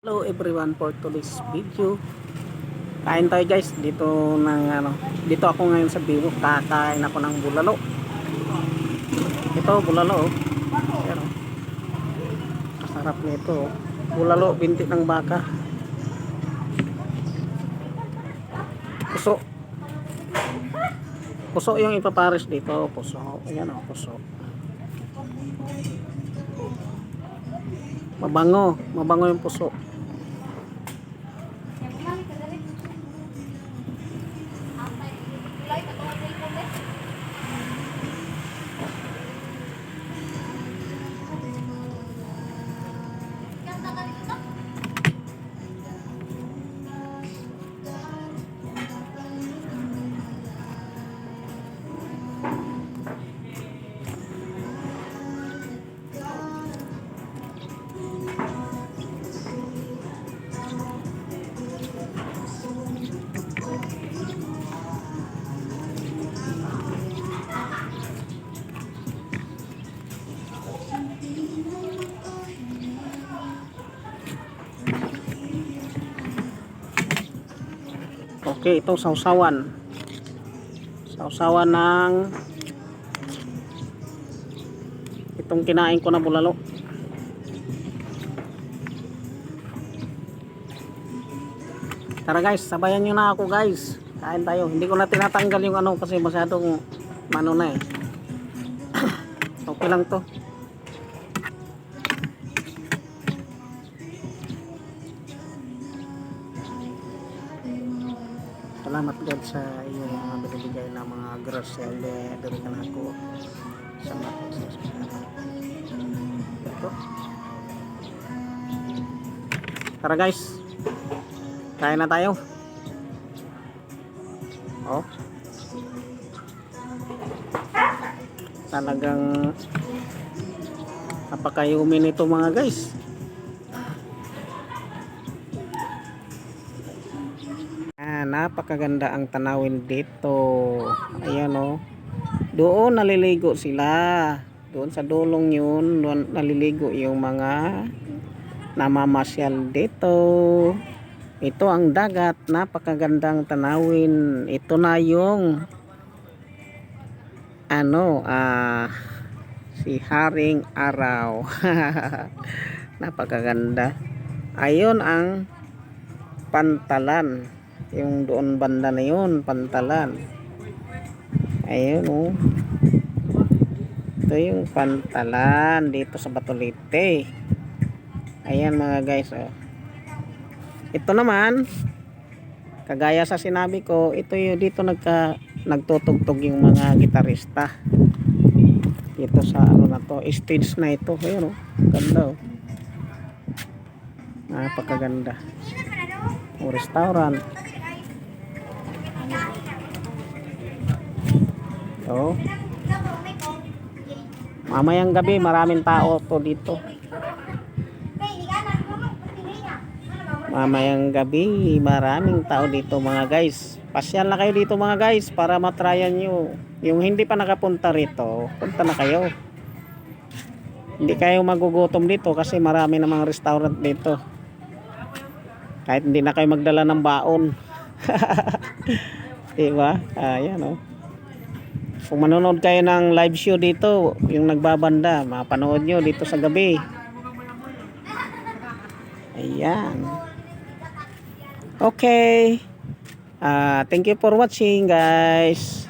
Hello everyone, for today's video kain tayo guys dito dito ako ngayon sa Bibo. Kakain ako ng bulalo. Ito bulalo oh. Pero masarap nito oh. Bulalo binti ng baka, puso puso yung ipapares dito. Puso, ayan oh, puso. Mabango yung puso. Okay, ito sausawan ng itong kinain ko na bulalo. Tara guys, sabayan nyo na ako guys, kain tayo. Hindi ko na tinatanggal yung ano kasi masyadong mano na eh. Okay lang to. Salamat God sa iyo mga binibigay na mga grocery dari ka na ako. Salamat sa ito. Tara guys, kain na tayo. Oh, talagang napakayumi nito mga guys. Napakaganda ang tanawin dito. Ayan oh. Doon naliligo sila. Doon sa dulong yun, doon naliligo yung mga namamasyal dito. Ito ang dagat, napakagandang tanawin. Ito na yung si Haring Araw. Napakaganda. Ayun ang Pantalan. Yung doon banda na yun, Pantalan. Ayun oh. Ito yung Pantalan dito sa Batolite. Ayan mga guys oh. Ito naman, kagaya sa sinabi ko, ito yung dito nagtutugtog yung mga gitarista. Dito sa ano na to, stage na ito. Ayun oh, ganda oh. Napakaganda. Restaurant. Oh. Mamayang gabi maraming tao to dito. Mamayang gabi maraming tao dito mga guys. Pasyal na kayo dito mga guys para matryan nyo. Yung hindi pa nakapunta rito, punta na kayo. Hindi kayo magugutom dito kasi marami namang restaurant dito. Kahit hindi na kayo magdala ng baon. Diba? Ayan oh. Kung manonood kayo ng live show dito, yung nagbabanda, mapanood nyo dito sa gabi. Ayan. Okay. Thank you for watching guys.